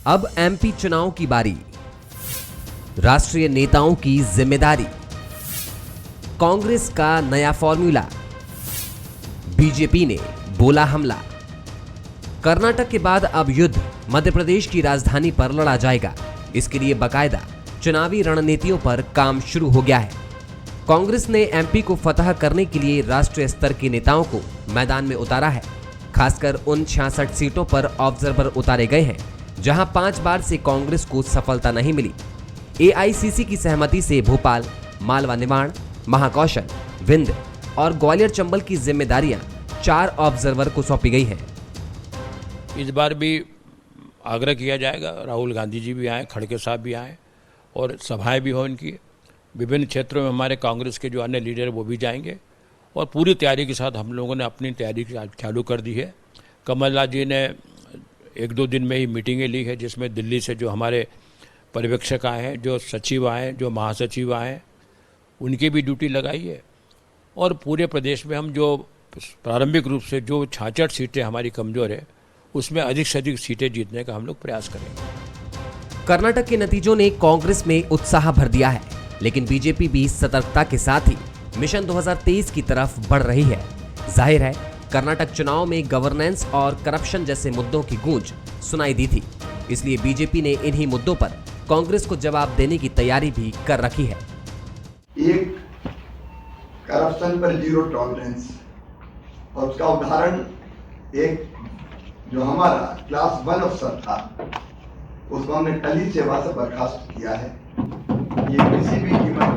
अब एमपी चुनाव की बारी, राष्ट्रीय नेताओं की जिम्मेदारी, कांग्रेस का नया फॉर्मूला, बीजेपी ने बोला हमला। कर्नाटक के बाद अब युद्ध मध्य प्रदेश की राजधानी पर लड़ा जाएगा। इसके लिए बाकायदा चुनावी रणनीतियों पर काम शुरू हो गया है। कांग्रेस ने एमपी को फतह करने के लिए राष्ट्रीय स्तर के नेताओं को मैदान में उतारा है। खासकर उन 66 सीटों पर ऑब्जर्वर उतारे गए हैं जहां 5 बार से कांग्रेस को सफलता नहीं मिली। एआईसीसी की सहमति से भोपाल, मालवा निमाड़, महाकौशल, विंध्य और ग्वालियर चंबल की जिम्मेदारियां 4 ऑब्जर्वर को सौंपी गई हैं। इस बार भी आग्रह किया जाएगा, राहुल गांधी जी भी आए, खड़गे साहब भी आए और सभाएं भी हो इनकी। विभिन्न क्षेत्रों में हमारे कांग्रेस के जो अन्य लीडर वो भी जाएंगे और पूरी तैयारी के साथ हम लोगों ने अपनी तैयारी चालू कर दी है। कमलनाथ जी ने 1-2 दिन में ही मीटिंगें ली है जिसमें दिल्ली से जो हमारे पर्यवेक्षक आए हैं, जो सचिव आए हैं, जो महासचिव आए हैं, उनकी भी ड्यूटी लगाई है। और पूरे प्रदेश में हम जो प्रारंभिक रूप से जो 66 सीटें हमारी कमज़ोर है उसमें अधिक से अधिक सीटें जीतने का हम लोग प्रयास करेंगे। कर्नाटक के नतीजों ने कांग्रेस में उत्साह भर दिया है, लेकिन बीजेपी भी सतर्कता के साथ ही मिशन 2023 की तरफ बढ़ रही है। जाहिर है कर्नाटक चुनाव में गवर्नेंस और करप्शन जैसे मुद्दों की गूंज सुनाई दी थी, इसलिए बीजेपी ने इन्हीं मुद्दों पर कांग्रेस को जवाब देने की तैयारी भी कर रखी है। एक करप्शन पर जीरो टॉलरेंस, और उसका उदाहरण एक जो हमारा क्लास 1 अफसर था उसको हमने टली सेवा से बर्खास्त किया है। ये किसी भी कीमत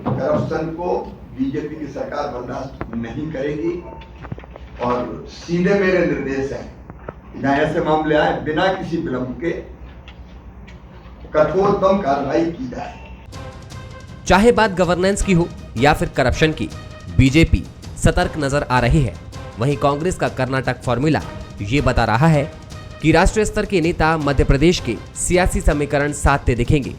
करप्शन को बीजेपी की सरकार बर्दाश्त नहीं करेगी और सीधे मेरे निर्देश हैं जहां ऐसे मामले आए बिना किसी विलंब के कठोरतम कार्रवाई की जाए। चाहे बात गवर्नेंस की हो या फिर करप्शन की, बीजेपी सतर्क नजर आ रही है। वहीं कांग्रेस का कर्नाटक फॉर्मूला ये बता रहा है कि राष्ट्रीय स्तर के नेता मध्य प्रदेश के सियासी समीकरण साधते दिखेंगे।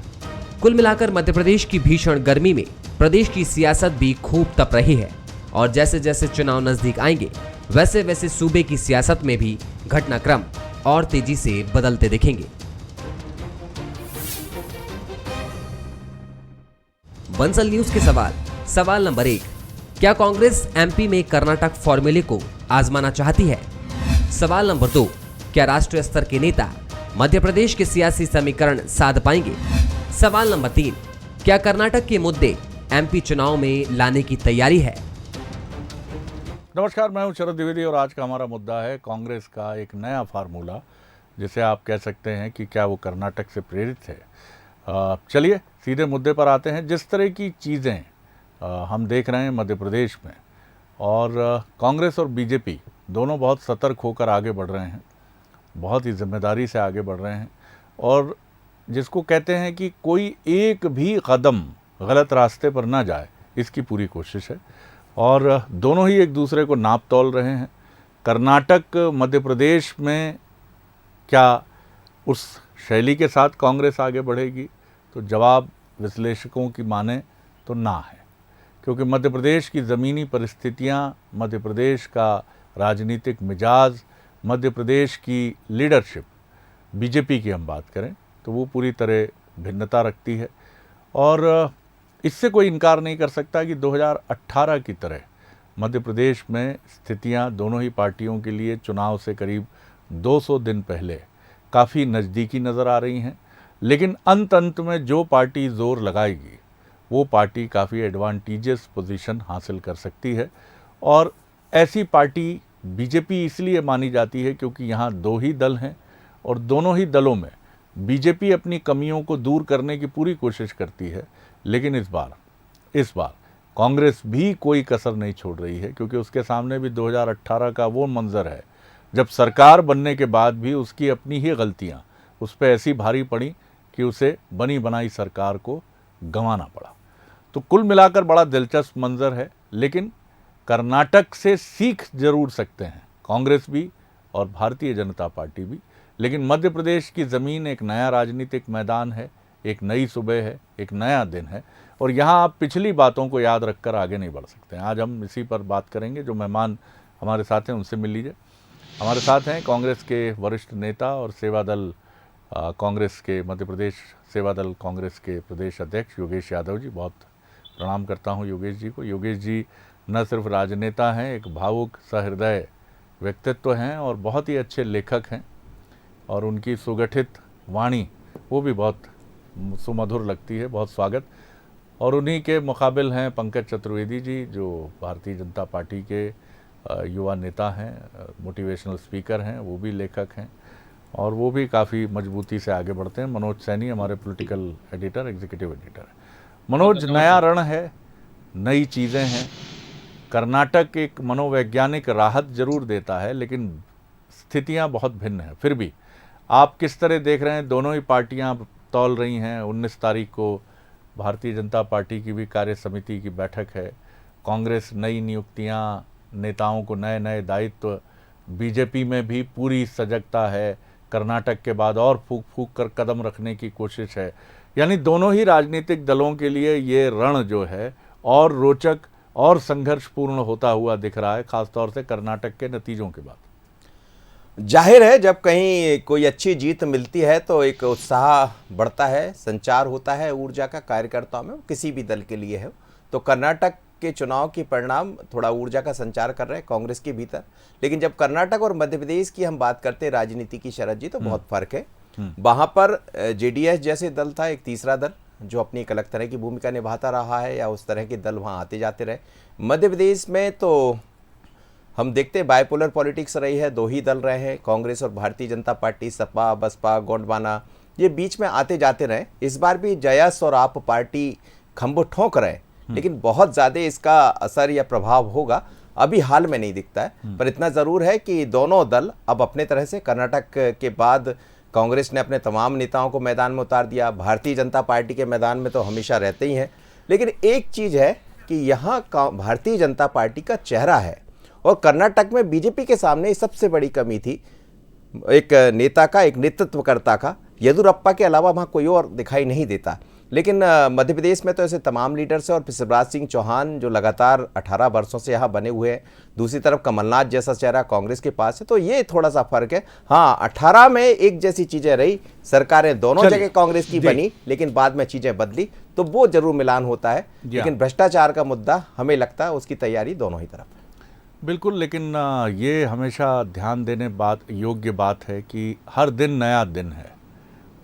कुल मिलाकर मध्य प्रदेश की भीषण गर्मी में प्रदेश की सियासत भी खूब तप रही है और जैसे जैसे चुनाव नजदीक आएंगे वैसे वैसे सूबे की सियासत में भी घटनाक्रम और तेजी से बदलते दिखेंगे। बंसल न्यूज के सवाल नंबर 1, क्या कांग्रेस एमपी में कर्नाटक फॉर्मूले को आजमाना चाहती है? सवाल नंबर 2, क्या राष्ट्रीय स्तर के नेता मध्य प्रदेश के सियासी समीकरण साध पाएंगे? सवाल नंबर 3, क्या कर्नाटक के मुद्दे एमपी चुनाव में लाने की तैयारी है? नमस्कार, मैं हूं शरद द्विवेदी और आज का हमारा मुद्दा है कांग्रेस का एक नया फार्मूला, जिसे आप कह सकते हैं कि क्या वो कर्नाटक से प्रेरित है। चलिए सीधे मुद्दे पर आते हैं। जिस तरह की चीज़ें हम देख रहे हैं मध्य प्रदेश में, और कांग्रेस और बीजेपी दोनों बहुत सतर्क होकर आगे बढ़ रहे हैं, बहुत ही जिम्मेदारी से आगे बढ़ रहे हैं और जिसको कहते हैं कि कोई एक भी कदम गलत रास्ते पर ना जाए, इसकी पूरी कोशिश है और दोनों ही एक दूसरे को नाप तोल रहे हैं। कर्नाटक मध्य प्रदेश में क्या उस शैली के साथ कांग्रेस आगे बढ़ेगी? तो जवाब विश्लेषकों की माने तो ना है, क्योंकि मध्य प्रदेश की ज़मीनी परिस्थितियाँ, मध्य प्रदेश का राजनीतिक मिजाज, मध्य प्रदेश की लीडरशिप, बीजेपी की हम बात करें तो वो पूरी तरह भिन्नता रखती है और इससे कोई इनकार नहीं कर सकता कि 2018 की तरह मध्य प्रदेश में स्थितियां दोनों ही पार्टियों के लिए चुनाव से करीब 200 दिन पहले काफ़ी नज़दीकी नज़र आ रही हैं। लेकिन अंत में जो पार्टी ज़ोर लगाएगी वो पार्टी काफ़ी एडवांटेजियस पोजीशन हासिल कर सकती है और ऐसी पार्टी बीजेपी इसलिए मानी जाती है क्योंकि यहाँ 2 ही दल हैं और दोनों ही दलों में बीजेपी अपनी कमियों को दूर करने की पूरी कोशिश करती है। लेकिन इस बार कांग्रेस भी कोई कसर नहीं छोड़ रही है, क्योंकि उसके सामने भी 2018 का वो मंजर है जब सरकार बनने के बाद भी उसकी अपनी ही गलतियां उस पर ऐसी भारी पड़ी कि उसे बनी बनाई सरकार को गंवाना पड़ा। तो कुल मिलाकर बड़ा दिलचस्प मंजर है, लेकिन कर्नाटक से सीख जरूर सकते हैं कांग्रेस भी और भारतीय जनता पार्टी भी। लेकिन मध्य प्रदेश की ज़मीन एक नया राजनीतिक मैदान है, एक नई सुबह है, एक नया दिन है और यहाँ आप पिछली बातों को याद रखकर आगे नहीं बढ़ सकते हैं। आज हम इसी पर बात करेंगे। जो मेहमान हमारे साथ हैं उनसे मिल लीजिए। हमारे साथ हैं कांग्रेस के वरिष्ठ नेता और सेवा दल कांग्रेस के मध्य प्रदेश सेवा दल कांग्रेस के प्रदेश अध्यक्ष योगेश यादव जी। बहुत प्रणाम करता हूं योगेश जी को। योगेश जी न सिर्फ राजनेता हैं, एक भावुक सहृदय व्यक्तित्व हैं और बहुत ही अच्छे लेखक हैं, और उनकी सुगठित वाणी वो भी बहुत सुमधुर लगती है। बहुत स्वागत। और उन्हीं के मुकाबिल हैं पंकज चतुर्वेदी जी, जो भारतीय जनता पार्टी के युवा नेता हैं, मोटिवेशनल स्पीकर हैं, वो भी लेखक हैं और वो भी काफ़ी मजबूती से आगे बढ़ते हैं। मनोज सैनी हमारे पॉलिटिकल एडिटर, एग्जीक्यूटिव एडिटर है। मनोज, नया रण है, नई चीज़ें हैं। कर्नाटक एक मनोवैज्ञानिक राहत जरूर देता है, लेकिन स्थितियां बहुत भिन्न हैं। फिर भी आप किस तरह देख रहे हैं? दोनों ही पार्टियां तौल रही हैं। 19 तारीख को भारतीय जनता पार्टी की भी कार्य समिति की बैठक है। कांग्रेस नई नियुक्तियां, नेताओं को नए नए दायित्व, बीजेपी में भी पूरी सजगता है। कर्नाटक के बाद और फूक फूक कर कदम रखने की कोशिश है। यानी दोनों ही राजनीतिक दलों के लिए ये रण जो है और रोचक और संघर्षपूर्ण होता हुआ दिख रहा है, खासतौर से कर्नाटक के नतीजों के बाद। जाहिर है, जब कहीं कोई अच्छी जीत मिलती है तो एक उत्साह बढ़ता है, संचार होता है ऊर्जा का कार्यकर्ताओं में, किसी भी दल के लिए है। तो कर्नाटक के चुनाव के परिणाम थोड़ा ऊर्जा का संचार कर रहे हैं कांग्रेस के भीतर। लेकिन जब कर्नाटक और मध्य प्रदेश की हम बात करते हैं राजनीति की, शरद जी, तो बहुत फर्क है। वहां पर जेडीएस जैसे दल था, एक तीसरा दल जो अपनी एक अलग तरह की भूमिका निभाता रहा है, या उस तरह के दल वहां आते जाते रहे। मध्य प्रदेश में तो हम देखते हैं बाइपोलर पॉलिटिक्स रही है, दो ही दल रहे हैं, कांग्रेस और भारतीय जनता पार्टी, सपा बसपा गोंडवाना, ये बीच में आते जाते रहे। इस बार भी जयस और आप पार्टी खंभो ठोंक रहे, लेकिन बहुत ज़्यादा इसका असर या प्रभाव होगा अभी हाल में नहीं दिखता है। पर इतना ज़रूर है कि दोनों दल अब अपने तरह से, कर्नाटक के बाद कांग्रेस ने अपने तमाम नेताओं को मैदान में उतार दिया, भारतीय जनता पार्टी के मैदान में तो हमेशा रहते ही हैं। लेकिन एक चीज़ है कि यहाँ भारतीय जनता पार्टी का चेहरा है, और कर्नाटक में बीजेपी के सामने सबसे बड़ी कमी थी एक नेता का, एक नेतृत्वकर्ता का। येदियुरप्पा के अलावा वहाँ कोई और दिखाई नहीं देता। लेकिन मध्य प्रदेश में तो ऐसे तमाम लीडर्स हैं, और शिवराज सिंह चौहान जो लगातार 18 वर्षों से यहाँ बने हुए हैं। दूसरी तरफ कमलनाथ जैसा चेहरा कांग्रेस के पास है, तो ये थोड़ा सा फर्क है। हाँ, 18 में एक जैसी चीजें रही, सरकारें दोनों जगह कांग्रेस की बनी, लेकिन बाद में चीजें बदली, तो वो जरूर मिलान होता है। लेकिन भ्रष्टाचार का मुद्दा हमें लगता है उसकी तैयारी दोनों ही तरफ है। बिल्कुल, लेकिन ये हमेशा ध्यान देने योग्य बात है कि हर दिन नया दिन है।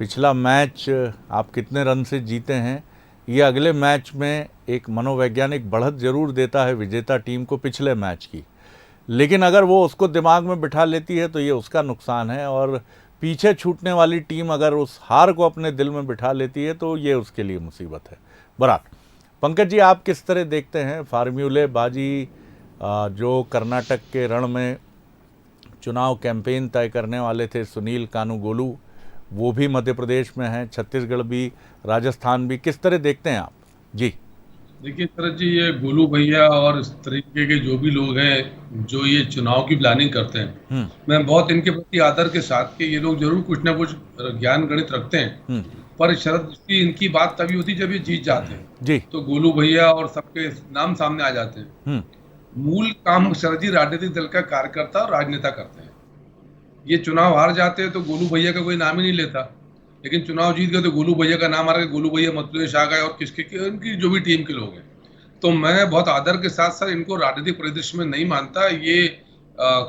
पिछला मैच आप कितने रन से जीते हैं, ये अगले मैच में एक मनोवैज्ञानिक बढ़त जरूर देता है विजेता टीम को पिछले मैच की। लेकिन अगर वो उसको दिमाग में बिठा लेती है तो ये उसका नुकसान है, और पीछे छूटने वाली टीम अगर उस हार को अपने दिल में बिठा लेती है तो ये उसके लिए मुसीबत है। बराबर। पंकज जी, आप किस तरह देखते हैं फार्मूलेबाजी जो कर्नाटक के रण में चुनाव कैंपेन तय करने वाले थे सुनील कानूगोलू, वो भी मध्य प्रदेश में हैं, छत्तीसगढ़ भी, राजस्थान भी, किस तरह देखते हैं आप? जी देखिए शरद जी, ये गोलू भैया और इस तरीके के जो भी लोग हैं जो ये चुनाव की प्लानिंग करते हैं, मैं बहुत इनके प्रति आदर के साथ कि ये लोग जरूर कुछ ना कुछ ज्ञान गणित रखते हैं, पर शरद जी इनकी बात तभी होती जब ये जीत जाते हैं जी। तो गोलू भैया और सबके नाम सामने आ जाते हैं। मूल काम शरद जी राजनीतिक दल का कार्यकर्ता और राजनेता करते हैं। ये चुनाव हार जाते हैं तो गोलू भैया का कोई नाम ही नहीं लेता, लेकिन चुनाव जीत गए तो गोलू भैया का नाम आ रहा है, गोलू भैया मध्य प्रदेश आ गए, और किसके उनकी जो भी टीम के लोग हैं। तो मैं बहुत आदर के साथ साथ इनको राजनीतिक परिदृश्य में नहीं मानता। ये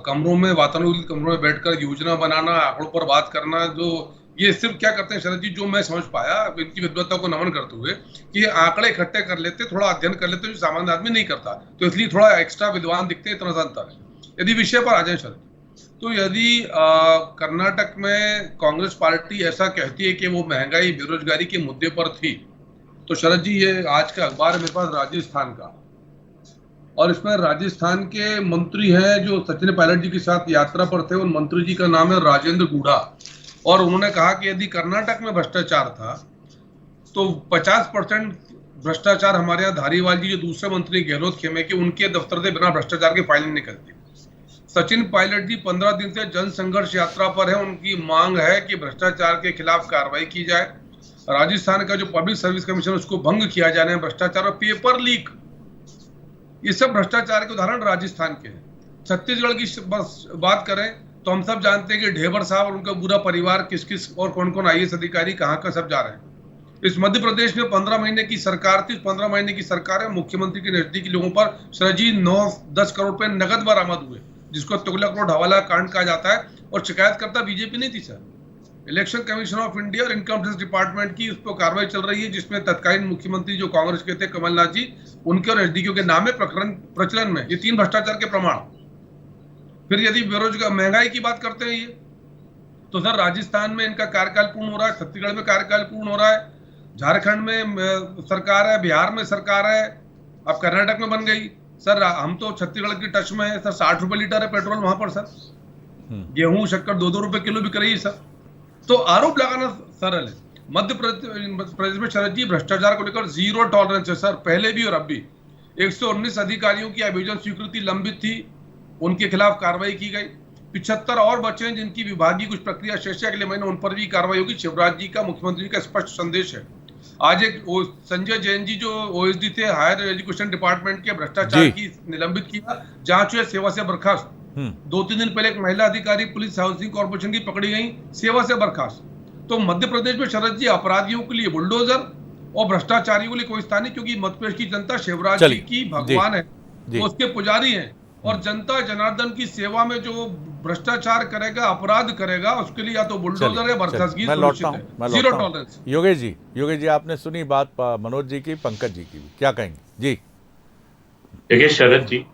कमरों में, वातानुकूलित कमरों में बैठकर योजना बनाना, आंकड़ों पर बात करना, जो ये सिर्फ क्या करते हैं शरद जी, जो मैं समझ पाया इनकी विद्वत्ता को नमन करते हुए, कि ये आंकड़े इकट्ठे कर लेते, थोड़ा अध्ययन कर लेते जो सामान्य आदमी नहीं करता, तो इसलिए थोड़ा एक्स्ट्रा विद्वान दिखते हैं, इतना जानता है। यदि विषय पर आ जाए शरद, तो यदि कर्नाटक में कांग्रेस पार्टी ऐसा कहती है कि वो महंगाई बेरोजगारी के मुद्दे पर थी, तो शरद जी ये आज का अखबार मेरे पास राजस्थान का, और इसमें राजस्थान के मंत्री हैं जो सचिन पायलट जी के साथ यात्रा पर थे, उन मंत्री जी का नाम है राजेंद्र गूढ़ा, और उन्होंने कहा कि यदि कर्नाटक में भ्रष्टाचार था तो 50% भ्रष्टाचार हमारे यहाँ धारीवाल जी जो दूसरे मंत्री गहलोत खेमे के, उनके दफ्तर से बिना भ्रष्टाचार की फाइल नहीं निकलती। सचिन पायलट जी 15 दिन से जन संघर्ष यात्रा पर है, उनकी मांग है कि भ्रष्टाचार के खिलाफ कार्रवाई की जाए। राजस्थान का जो पब्लिक सर्विस कमीशन उसको भंग किया जाना है, भ्रष्टाचार और पेपर लीक, ये सब भ्रष्टाचार के उदाहरण राजस्थान के हैं। छत्तीसगढ़ की बात करें तो हम सब जानते हैं कि ढेबर साहब और उनका पूरा परिवार किस किस और कौन कौन IAS अधिकारी कहाँ का सब जा रहे हैं। इस मध्य प्रदेश में 15 महीने की सरकार थी, 15 महीने की सरकार है, मुख्यमंत्री के नजदीकी लोगों पर शरद जी 9-10 करोड़ रुपए नगद बरामद हुए, जिसको तुगलक रोड हवाला कांड कहा जाता है, और शिकायतकर्ता बीजेपी नहीं थी sir. Election commission of India और इनकम टैक्स डिपार्टमेंट की उस पर कार्रवाई चल रही है, जिसमें तत्कालीन मुख्यमंत्री जो कांग्रेस के थे कमलनाथ जी, उनके और नजदीकियों के नाम है प्रचलन में। ये 3 भ्रष्टाचार के प्रमाण। फिर यदि बेरोजगार महंगाई की बात करते हैं ये, तो सर राजस्थान में इनका कार्यकाल पूर्ण हो रहा है, छत्तीसगढ़ में कार्यकाल पूर्ण हो रहा है, झारखंड में सरकार है, बिहार में सरकार है, अब कर्नाटक में बन गई। सर हम तो छत्तीसगढ़ की टच में है सर, 60 रुपए लीटर है पेट्रोल वहां पर सर, गेहूं शक्कर 2-2 रुपए किलो बिक रही है सर। तो आरोप लगाना सरल है। मध्य प्रदेश में शरद जी भ्रष्टाचार को लेकर 0 टॉलरेंस है सर, पहले भी और अब भी। 119 अधिकारियों की आवेदन स्वीकृति लंबित थी, उनके खिलाफ कार्रवाई की गई। 75 और बचे हैं जिनकी विभागीय कुछ प्रक्रिया शेष है, अगले महीने उन पर भी कार्रवाई होगी। शिवराज जी का, मुख्यमंत्री का स्पष्ट संदेश है। आज एक संजय जैन जी जो OSD थे, हायर एजुकेशन डिपार्टमेंट के, भ्रष्टाचार की निलंबित किया, जांच हुई, सेवा से बर्खास्त। 2-3 दिन पहले एक महिला अधिकारी पुलिस हाउसिंग कॉर्पोरेशन की पकड़ी गई, सेवा से बर्खास्त। तो मध्य प्रदेश में शरद जी अपराधियों के लिए बुलडोजर और भ्रष्टाचारियों के लिए कोई स्थान नहीं, क्योंकि मध्य प्रदेश की जनता शिवराज जी की भगवान है, वो उसके पुजारी हैं, और जनता जनार्दन की सेवा में जो भ्रष्टाचार करेगा, अपराध करेगा, उसके लिए या तो बुलडोजर है, बर्खास्तगी सुनिश्चित है। 0 टॉलरेंस। योगेश जी आपने सुनी बात मनोज जी की, पंकज जी की भी, क्या कहेंगे जी? देखिए शरद जी,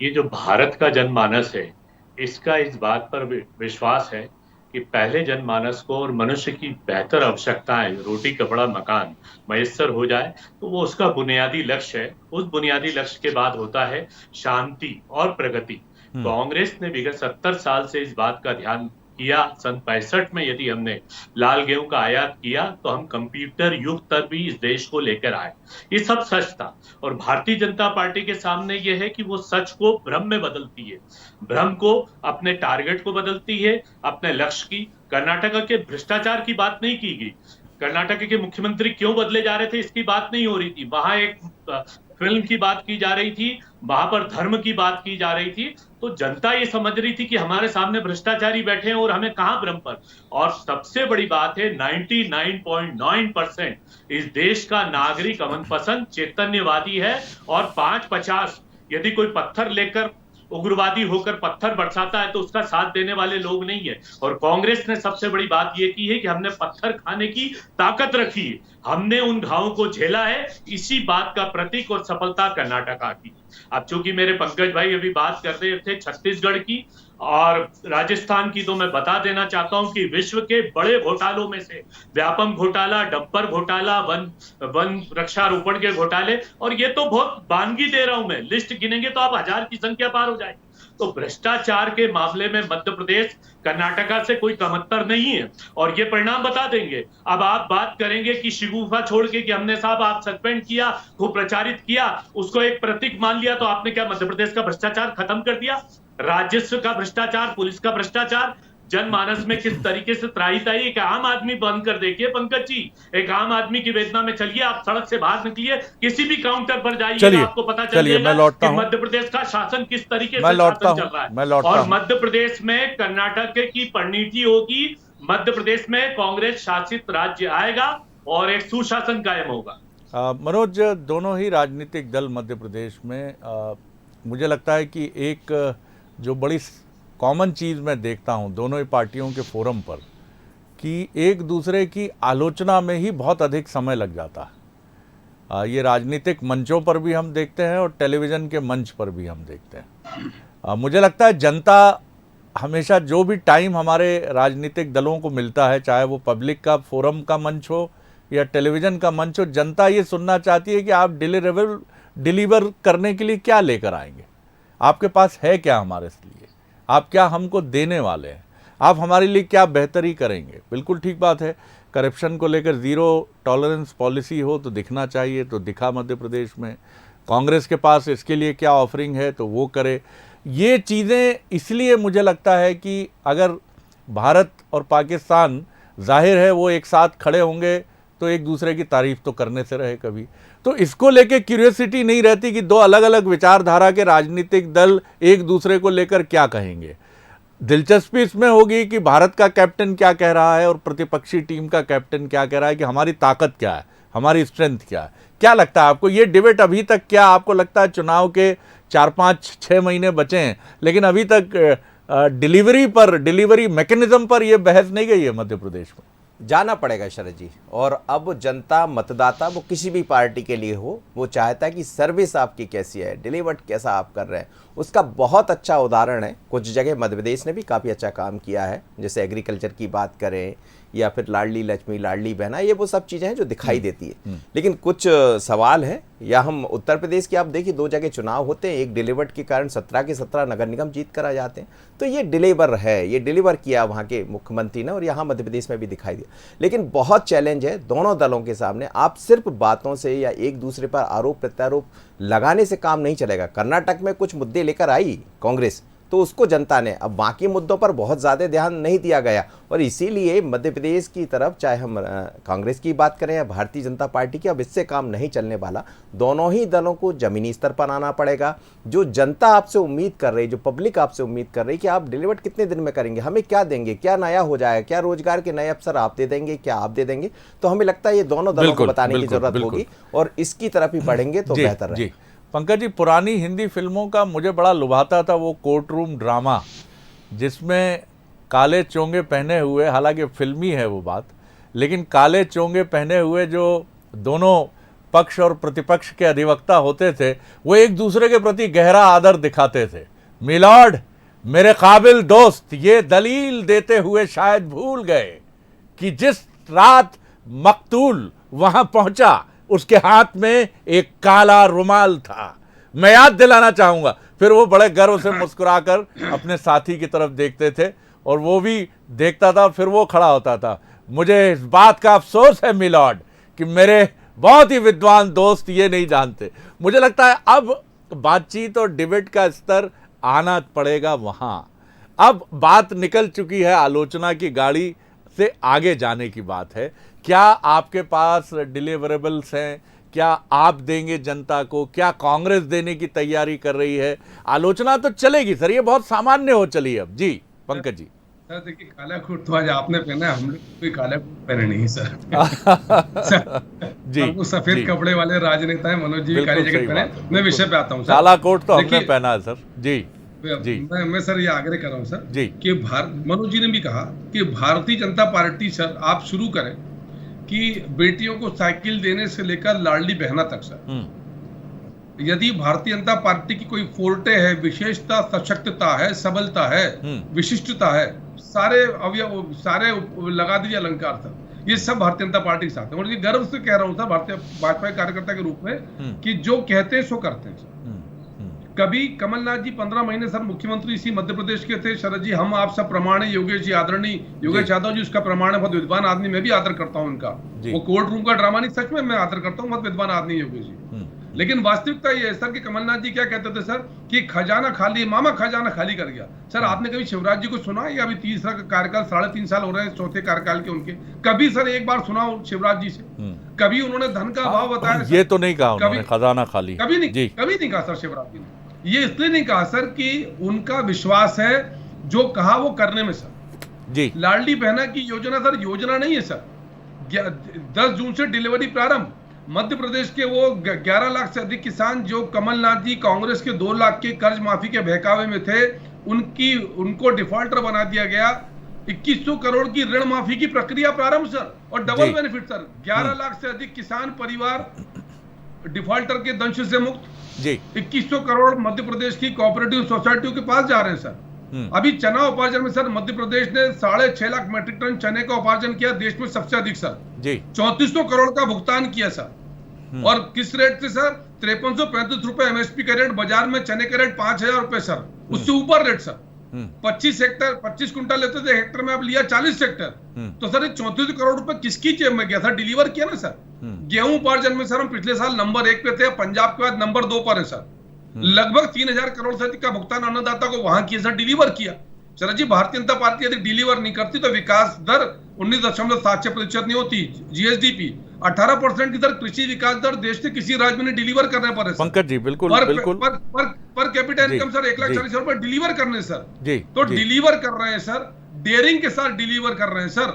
ये जो भारत का जनमानस है, इसका इस बात पर विश्वास है कि पहले जनमानस को और मनुष्य की बेहतर आवश्यकताएं, रोटी कपड़ा मकान मयस्सर हो जाए, तो वो उसका बुनियादी लक्ष्य है। उस बुनियादी लक्ष्य के बाद होता है शांति और प्रगति। कांग्रेस ने विगत 70 साल से इस बात का ध्यान किया। सन 65 में यदि हमने लाल गेहूं का आयात किया तो हम कंप्यूटर युग तक भी इस देश को लेकर आए। ये सब सच था, और भारतीय जनता पार्टी के सामने ये है कि वो सच को भ्रम में बदलती है, भ्रम को अपने टारगेट को बदलती है, अपने लक्ष्य की। कर्नाटक के भ्रष्टाचार की बात नहीं की गई, कर्नाटक के मुख्यमंत्री क्यों बदले जा रहे थे इसकी बात नहीं हो रही थी, वहां एक फिल्म की बात की जा रही थी, वहां पर धर्म की बात की जा रही थी। तो जनता ये समझ रही थी कि हमारे सामने भ्रष्टाचारी बैठे हैं और हमें कहां भ्रम पर। और सबसे बड़ी बात है 99.9% इस देश का नागरिक अमन पसंद चैतन्यवादी है, और 5-50 यदि कोई पत्थर लेकर उग्रवादी होकर पत्थर बरसाता है तो उसका साथ देने वाले लोग नहीं है। और कांग्रेस ने सबसे बड़ी बात यह की है कि हमने पत्थर खाने की ताकत रखी है, हमने उन घावों को झेला है। इसी बात का प्रतीक और सफलता कर्नाटका की। अब चूंकि मेरे पंकज भाई अभी बात कर रहे थे छत्तीसगढ़ की और राजस्थान की, तो मैं बता देना चाहता हूं कि विश्व के बड़े घोटालों में से व्यापम घोटाला, डंपर घोटाला, वन वृक्षारोपण के घोटाले, और ये तो बहुत बानगी दे रहा हूं मैं, लिस्ट गिनेंगे तो आप 1000 की संख्या पार हो जाएगी। तो भ्रष्टाचार के मामले में मध्य प्रदेश कर्नाटका से कोई कमतर नहीं है, और ये परिणाम बता देंगे। अब आप बात करेंगे कि शिगुफा छोड़ के कि हमने साहब आप सस्पेंड किया, खूब प्रचारित किया, उसको एक प्रतीक मान लिया, तो आपने क्या मध्य प्रदेश का भ्रष्टाचार खत्म कर दिया? राजस्व का भ्रष्टाचार, पुलिस का भ्रष्टाचार, जनमानस में किस तरीके से त्राही। एक आम आदमी बंद कर देखिए पंकज जी, एक आम आदमी की वेदना में चलिए, आप सड़क से बाहर निकलिए, किसी भी काउंटर पर जाइए, आपको पता चल जाएगा कि मध्य प्रदेश का शासन किस तरीके से शासन चल रहा है। और मध्य प्रदेश में कर्नाटक की परिणति होगी, मध्य प्रदेश में कांग्रेस शासित राज्य आएगा और एक सुशासन कायम होगा। मनोज, दोनों ही राजनीतिक दल मध्य प्रदेश में मुझे लगता है कि एक जो बड़ी कॉमन चीज़ मैं देखता हूं दोनों ही पार्टियों के फोरम पर, कि एक दूसरे की आलोचना में ही बहुत अधिक समय लग जाता है। ये राजनीतिक मंचों पर भी हम देखते हैं और टेलीविज़न के मंच पर भी हम देखते हैं। मुझे लगता है जनता हमेशा, जो भी टाइम हमारे राजनीतिक दलों को मिलता है, चाहे वो पब्लिक का फोरम का मंच हो या टेलीविज़न का मंच हो, जनता ये सुनना चाहती है कि आप डिलीवर करने के लिए क्या लेकर आएंगे, आपके पास है क्या हमारे लिए, आप क्या हमको देने वाले हैं, आप हमारे लिए क्या बेहतरी करेंगे। बिल्कुल ठीक बात है, करप्शन को लेकर 0 टॉलरेंस पॉलिसी हो तो दिखना चाहिए, तो दिखा मध्य प्रदेश में। कांग्रेस के पास इसके लिए क्या ऑफरिंग है तो वो करे। ये चीज़ें इसलिए मुझे लगता है कि अगर भारत और पाकिस्तान, जाहिर है वो एक साथ खड़े होंगे तो एक दूसरे की तारीफ तो करने से रहे कभी, तो इसको लेके क्यूरियोसिटी नहीं रहती कि दो अलग अलग विचारधारा के राजनीतिक दल एक दूसरे को लेकर क्या कहेंगे। दिलचस्पी इसमें होगी कि भारत का कैप्टन क्या कह रहा है और प्रतिपक्षी टीम का कैप्टन क्या कह रहा है, कि हमारी ताकत क्या है, हमारी स्ट्रेंथ क्या है। क्या लगता है आपको ये डिबेट अभी तक, क्या आपको लगता है चुनाव के 4-5-6 महीने बचे हैं लेकिन अभी तक डिलीवरी मैकेनिज्म पर यह बहस नहीं गई है मध्य प्रदेश में? जाना पड़ेगा शरद जी। और अब जनता, मतदाता, वो किसी भी पार्टी के लिए हो, वो चाहता है कि सर्विस आपकी कैसी है, डिलीवर्ड कैसा आप कर रहे हैं। उसका बहुत अच्छा उदाहरण है, कुछ जगह मध्य प्रदेश ने भी काफ़ी अच्छा काम किया है, जैसे एग्रीकल्चर की बात करें या फिर लाडली लक्ष्मी, लाडली बहना, ये वो सब चीज़ें हैं जो दिखाई देती है। लेकिन कुछ सवाल हैं, या हम उत्तर प्रदेश की आप देखिए 2 जगह चुनाव होते हैं, एक डिलीवर्ड के कारण 17 के 17 नगर निगम जीत कर आ जाते हैं। तो ये डिलीवर है, ये डिलीवर किया वहाँ के मुख्यमंत्री ने, और यहाँ मध्य प्रदेश में भी दिखाई दिया। लेकिन बहुत चैलेंज है दोनों दलों के सामने। आप सिर्फ बातों से या एक दूसरे पर आरोप प्रत्यारोप लगाने से काम नहीं चलेगा। कर्नाटक में कुछ मुद्दे लेकर आई कांग्रेस, तो उसको जनता ने, अब बाकी मुद्दों पर बहुत ज़्यादा ध्यान नहीं दिया गया, और इसीलिए मध्य प्रदेश की तरफ, चाहे हम कांग्रेस की बात करें या भारतीय जनता पार्टी की, अब इससे काम नहीं चलने वाला। दोनों ही दलों को ज़मीनी स्तर पर आना पड़ेगा। जो जनता आपसे उम्मीद कर रही, जो पब्लिक आपसे उम्मीद कर रही कि आप डिलीवर्ड कितने दिन में करेंगे, हमें क्या देंगे, क्या नया हो जाएगा, क्या रोजगार के नए अवसर आप दे देंगे, क्या आप दे देंगे, तो हमें लगता है ये दोनों दलों को बताने की जरूरत होगी, और इसकी तरफ ही बढ़ेंगे तो बेहतर है। पंकज जी, पुरानी हिंदी फिल्मों का मुझे बड़ा लुभाता था वो कोर्ट रूम ड्रामा, जिसमें काले चोंगे पहने हुए, हालांकि फिल्मी है वो बात, लेकिन काले चोंगे पहने हुए जो दोनों पक्ष और प्रतिपक्ष के अधिवक्ता होते थे, वो एक दूसरे के प्रति गहरा आदर दिखाते थे। मिलॉर्ड, मेरे काबिल दोस्त, ये दलील देते हुए शायद भूल गए कि जिस रात मकतूल वहां पहुंचा उसके हाथ में एक काला रुमाल था। मैं याद दिलाना चाहूंगा। फिर वो बड़े गर्व से मुस्कुराकर अपने साथी की तरफ देखते थे, और वो भी देखता था, फिर वो खड़ा होता था। मुझे इस बात का अफसोस है मिलॉर्ड कि मेरे बहुत ही विद्वान दोस्त ये नहीं जानते। मुझे लगता है अब बातचीत और डिबेट का स्तर आना पड़ेगा वहां। अब बात निकल चुकी है, आलोचना की गाड़ी से आगे जाने की बात है। क्या आपके पास डिलीवरेबल्स हैं? क्या आप देंगे जनता को? क्या कांग्रेस देने की तैयारी कर रही है? आलोचना तो चलेगी सर, ये बहुत सामान्य हो चली अब। जी पंकज जी। सर देखिए, काला कोट तो आज आपने पहना है, हम लोग कोई काला कोट पहने नहीं सर। जी, वो सफेद कपड़े वाले राजनेता है, मनोज जी काली जैकेट पहने। मैं विषय पे आता हूँ सर। काला कोट तो हमने पहना है सर। जी जी, मैं सर ये आग्रह कर रहा हूँ सर जी कि मनोज जी ने भी कहा कि भारतीय जनता पार्टी सर आप शुरू करें कि बेटियों को साइकिल देने से लेकर लाडली बहना तक सर, यदि भारतीय जनता पार्टी की कोई फोर्टे है, विशेषता, सशक्तता है, सबलता है, विशिष्टता है, सारे अवयव, सारे लगा दीजिए अलंकार सर, ये सब भारतीय जनता पार्टी के साथ है। और ये गर्व से कह रहा हूं सर भारतीय भाजपा कार्यकर्ता के रूप में कि जो कहते हैं सो करते हैं सर। कभी कमलनाथ जी 15 महीने सर मुख्यमंत्री इसी मध्य प्रदेश के थे। शरद जी, हम आप सब प्रमाण है, योगेश जी आदरणीय योगेश यादव जी उसका प्रमाण है, बहुत विद्वान आदमी, मैं भी आदर करता हूं उनका। वो कोर्ट रूम का ड्रामा नहीं, सच में मैं आदर करता हूं, बहुत विद्वान आदमी योगेश जी। लेकिन वास्तविकता ये है सर कि कमलनाथ जी क्या कहते थे सर कि खजाना खाली, मामा खजाना खाली कर गया। सर आपने कभी शिवराज जी को सुना? या अभी तीसरा कार्यकाल 3.5 साल हो रहे हैं चौथे कार्यकाल के उनके, कभी सर एक बार सुना शिवराज जी से? कभी उन्होंने धन का अभाव बताया? ये तो नहीं कहा उन्होंने, खजाना खाली कभी नहीं कहा सर शिवराज जी ने। ये इसलिए नहीं कहा सर कि उनका विश्वास है जो कहा वो करने में सर। जी, लाडली बहना की योजना सर योजना नहीं है सर। 10 जून से डिलीवरी प्रारंभ। मध्य प्रदेश के वो 11 लाख से अधिक किसान जो कमलनाथ जी कांग्रेस के 2 लाख के कर्ज माफी के बहकावे में थे, उनको डिफॉल्टर बना दिया गया। 2100 करोड़ की ऋण माफी की प्रक्रिया प्रारंभ सर, और डबल बेनिफिट सर। 11 लाख से अधिक किसान परिवार डिफॉल्टर के दंश से मुक्त। जी, 2100 करोड़ मध्य प्रदेश की कोऑपरेटिव सोसाइटियों के पास जा रहे हैं सर। अभी चना उपार्जन में सर मध्य प्रदेश ने 6.5 लाख मीट्रिक टन चने का उपार्जन किया, देश में सबसे अधिक सर। जी, 3400 करोड़ का भुगतान किया सर। और किस रेट से सर? 5335 रुपए एमएसपी का रेट, बाजार में चने का रेट 5000 रुपए सर, उससे ऊपर रेट सर। 25 कुंटल लेते थे हेक्टर में, अब लिया 40 हेक्टर। तो सर 34 करोड़ रुपए किसकी जेब में गया सर? डिलीवर किया ना सर। गेहूं उपार्जन में सर हम पिछले साल नंबर 1 पे थे, पंजाब के बाद नंबर 2 पर है सर। लगभग 3000 करोड़ से अधिक का भुगतान अन्नदाता को वहां किया सर, डिलीवर किया। चलो जी, भारतीय जनता पार्टी यदि डिलीवर नहीं करती तो विकास दर 19.76% नहीं होती। जीएसडीपी 18% की दर, कृषि विकास दर देश के किसी राज्य में नहीं डिलीवर करने पर है सर। पंकज जी बिल्कुल बिल्कुल पर कैपिटा इनकम सर 1,40,000 रुपए डिलीवर करने सर। जी तो जी। डिलीवर कर रहे हैं सर, डेयरिंग के साथ डिलीवर कर रहे हैं सर,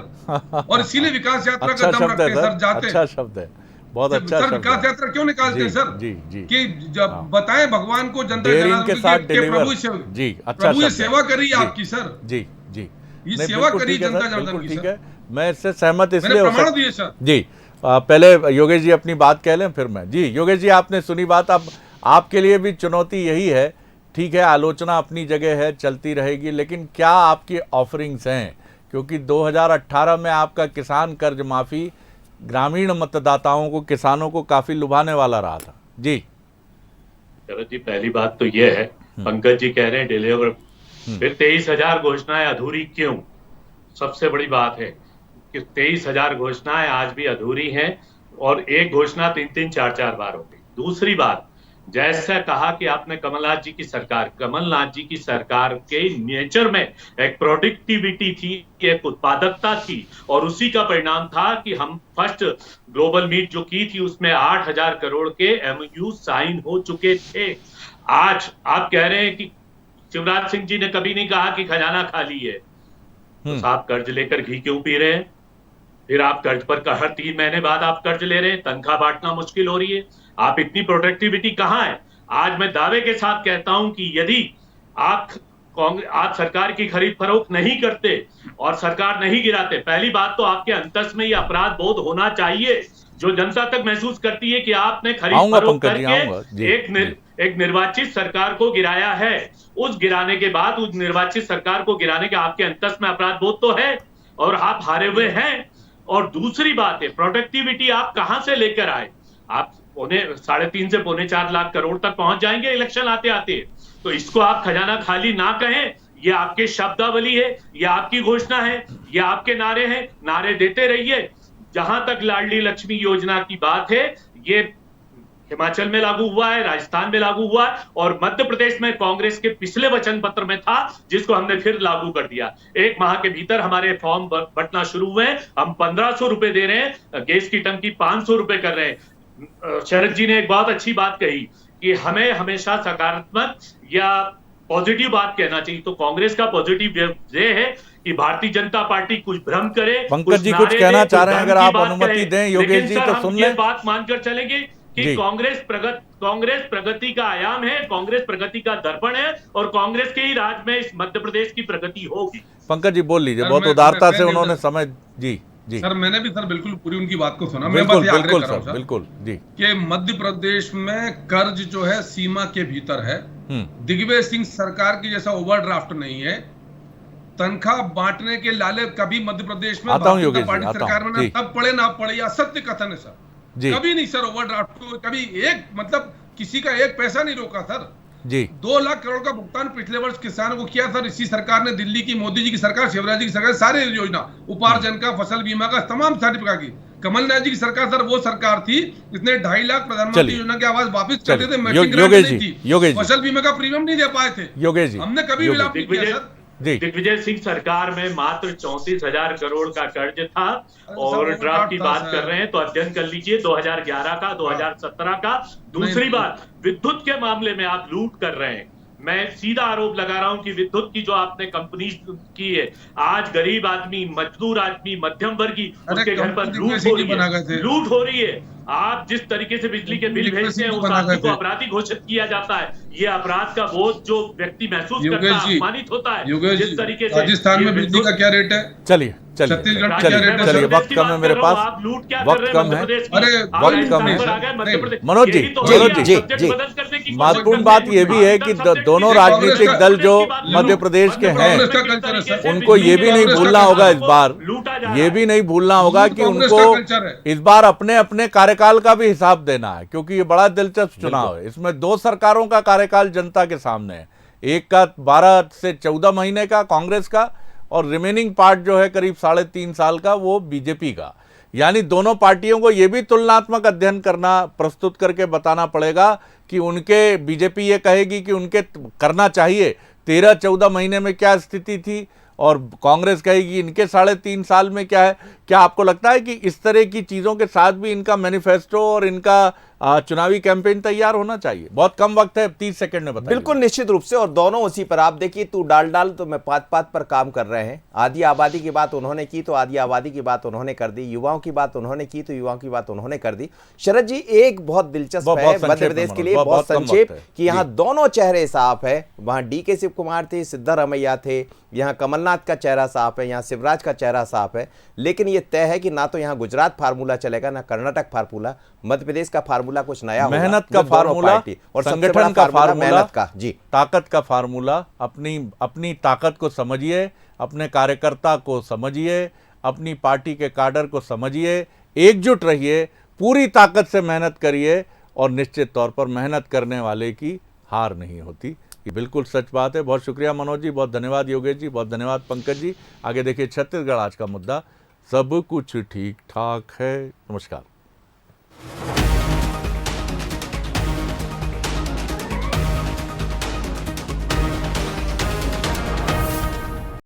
और इसीलिए विकास यात्रा अच्छा का दम शब्द है रखते हैं सर, जाते अच्छा शब्द है, बहुत अच्छा सर शब्द विकास है। यात्रा क्यों निकालते हैं जी, सर? जी, जी। कि जब बताएं भगवान को, जनता डेयरिंग जनार्दन के को साथ कि डिलीवर। प्रभु जी, अच्छा प्रभु ये शब्द है। सेवा करी जी, आपकी सर, जी जी ये नहीं, सेवा बिल्कुल करी ठीक है जनता सर, जनार्दन बिल्कुल की ठीक सर। है, मैं इससे सहमत मैंने इसलिए हो प्रमाण सकता दिए सर। जी। पहले योगेश जी अपनी बात कह लें फिर मैं। जी योगेश जी आपने सुनी बात, अब आपके लिए भी चुनौती यही है, ठीक है आलोचना अपनी जगह है, चलती रहेगी, लेकिन क्या आपकी ऑफरिंग्स हैं? क्योंकि 2018 में आपका किसान कर्ज माफ़ी ग्रामीण मतदाताओं को, किसानों को काफ़ी लुभाने वाला रहा था। जी शरद जी, पहली बात तो ये है, पंकज जी कह रहे हैं डिलीवर, फिर 23,000 घोषणाएं अधूरी क्यों? सबसे बड़ी बात है कि 23,000 घोषणाएं आज भी अधूरी हैं, और एक घोषणा 3-3, 4-4 बार हो गई। दूसरी बात, जैसा कहा कि आपने कमलनाथ जी की सरकार के नेचर में एक प्रोडक्टिविटी थी, एक उत्पादकता थी, और उसी का परिणाम था कि हम फर्स्ट ग्लोबल मीट जो की थी उसमें 8,000 करोड़ के एमओयू साइन हो चुके थे। आज आप कह रहे हैं कि शिवराज सिंह जी ने कभी नहीं कहा कि खजाना खाली है, तो साहब कर्ज लेकर घी क्यों पी रहे हैं? फिर आप कर्ज पर हर 3 महीने बाद आप कर्ज ले रहे हैं, तनख्वाह बांटना मुश्किल हो रही है, आप इतनी प्रोडक्टिविटी कहां है? आज मैं दावे के साथ कहता हूं कि यदि आप सरकार की खरीद फरोख्त नहीं करते और सरकार नहीं गिराते, पहली बात तो आपके अंतस में ये अपराध बोध होना चाहिए, जो जनता तक महसूस करती है कि आपने खरीद फरोख्त करके एक निर्वाचित सरकार को गिराया है। उस गिराने के बाद उस निर्वाचित सरकार को गिराने के आपके अंतस में अपराध बोध तो है, और आप हारे हुए हैं। और दूसरी बात है, प्रोडक्टिविटी आप कहां से लेकर आए? आप 3.5 से 4.25 लाख करोड़ तक पहुंच जाएंगे इलेक्शन आते आते। तो इसको आप खजाना खाली ना कहें, ये आपके शब्दावली है, ये आपकी घोषणा है, ये आपके नारे हैं, नारे देते रहिए। जहां तक लाडली लक्ष्मी योजना की बात है, ये हिमाचल में लागू हुआ है, राजस्थान में लागू हुआ है, और मध्य प्रदेश में कांग्रेस के पिछले वचन पत्र में था, जिसको हमने फिर लागू कर दिया। 1 माह के भीतर हमारे फॉर्म बंटना शुरू हुए हैं, हम 1,500 रुपए दे रहे हैं, गैस की टंकी 500 रुपए कर रहे हैं। शरद जी ने एक बहुत अच्छी बात कही कि हमें हमेशा सकारात्मक या पॉजिटिव बात कहना चाहिए, तो कांग्रेस का पॉजिटिव ये है कि भारतीय जनता पार्टी कुछ भ्रम करे। पंकज जी कुछ कहना चाह रहे हैं, अगर आप अनुमति दें योगेश जी तो सुन लें। बात मानकर चलेंगे कि कांग्रेस प्रगति का आयाम है, कांग्रेस प्रगति का दर्पण है, और कांग्रेस के ही राज में इस मध्य प्रदेश की प्रगति होगी। पंकज जी बोल लीजिए, बहुत उदारता से उन्होंने समय। जी जी सर, मैंने भी सर बिल्कुल पूरी उनकी बात को सुना। बिल्कुल, मैं बस बिल्कुल आग्रह कर रहा हूं बिल्कुल जी कि मध्य प्रदेश में कर्ज जो है सीमा के भीतर है। दिग्विजय सिंह सरकार की जैसा ओवरड्राफ्ट नहीं है। तनख्वाह बांटने के लाले कभी मध्य प्रदेश में भारतीय जनता पार्टी सरकार में तब पड़े ना पड़े, या सत्य कथन है सर, कभी नहीं सर। ओवरड्राफ्ट को कभी एक मतलब किसी का एक पैसा नहीं रोका सर जी। 2 लाख करोड़ का भुगतान पिछले वर्ष किसानों को किया सर इसी सरकार ने। दिल्ली की मोदी जी की सरकार, शिवराज जी की सरकार, सारे योजना, उपार्जन का, फसल बीमा का, तमाम सारी प्रकार की। कमलनाथ जी की सरकार सर वो सरकार थी जिसने 2.5 लाख प्रधानमंत्री योजना की आवाज वापस कर दिए थे, मैचिंग ग्रांट नहीं थी, फसल बीमा का प्रीमियम नहीं दे पाए थे। योगेश जी हमने कभी विलाप नहीं किया सर। दिग्विजय सिंह सरकार में मात्र 34,000 करोड़ का कर्ज था, और ड्राफ्ट की बात कर रहे हैं तो अध्ययन कर लीजिए 2011 का, 2017 का। दूसरी बात, विद्युत के मामले में आप लूट कर रहे हैं। मैं सीधा आरोप लगा रहा हूं कि विद्युत की जो आपने कंपनी की है, आज गरीब आदमी, मजदूर आदमी, मध्यम वर्गी, उसके घर पर लूट हो रही है। आप जिस तरीके से बिजली के बिल भेजते हैं, उस आदमी को अपराधी घोषित किया जाता है। ये अपराध का बोझ जो व्यक्ति महसूस करता है, अपमानित होता है। जिस तरीके से राजस्थान में बिजली का क्या रेट है? चलिए वक्त कम है मेरे पास, वक्त कम है, वक्त कम है। मनोज जी महत्वपूर्ण बात यह भी है कि दोनों राजनीतिक दल जो मध्य प्रदेश के हैं, उनको ये भी नहीं भूलना होगा इस बार, ये भी नहीं भूलना होगा कि उनको इस बार अपने अपने कार्यकाल का भी हिसाब देना है, क्योंकि ये बड़ा दिलचस्प चुनाव है। इसमें 2 सरकारों का कार्यकाल जनता के सामने है, एक का 12 से 14 महीने का कांग्रेस का, और रिमेनिंग पार्ट जो है करीब 3.5 साल का वो बीजेपी का। यानी दोनों पार्टियों को ये भी तुलनात्मक अध्ययन करना, प्रस्तुत करके बताना पड़ेगा कि उनके, बीजेपी ये कहेगी कि उनके करना चाहिए 13-14 महीने में क्या स्थिति थी, और कांग्रेस कहेगी इनके 3.5 साल में क्या है। क्या आपको लगता है कि इस तरह की चीज़ों के साथ भी इनका मैनिफेस्टो और इनका चुनावी कैंपेन तैयार होना चाहिए? बहुत कम वक्त है, 30 सेकंड में बताइए। बिल्कुल निश्चित रूप से, और दोनों उसी पर। आप देखिए, तू डाल तो मैं पात पर काम कर रहे हैं। आधी आबादी की बात उन्होंने की तो आधी आबादी की बात उन्होंने कर दी, युवाओं की बात उन्होंने की तो युवाओं की बात उन्होंने कर दी। शरद जी, एक बहुत दिलचस्प है मध्य प्रदेश के लिए, बहुत संक्षेप, कि यहाँ दोनों चेहरे साफ है। वहां DK शिव कुमार थे, सिद्धारमैया थे, यहाँ कमलनाथ का चेहरा साफ है, यहाँ शिवराज का चेहरा साफ है। लेकिन ये तय है कि ना तो यहाँ गुजरात फार्मूला चलेगा, ना कर्नाटक फार्मूला। मध्य प्रदेश का फार्मूला कुछ नया होगा। मेहनत का फार्मूला और संगठन का फार्मूला, मेहनत का, जी, ताकत का फार्मूला। अपनी ताकत को समझिए, अपने कार्यकर्ता को समझिए, अपनी पार्टी के काडर को समझिए, एकजुट रहिए, पूरी ताकत से मेहनत करिए, और निश्चित तौर पर मेहनत करने वाले की हार नहीं होती। ये बिल्कुल सच बात है। बहुत शुक्रिया मनोज जी, बहुत धन्यवाद योगेश जी, बहुत धन्यवाद पंकज जी। आगे देखिए छत्तीसगढ़ आज का मुद्दा। सब कुछ ठीक ठाक है। नमस्कार।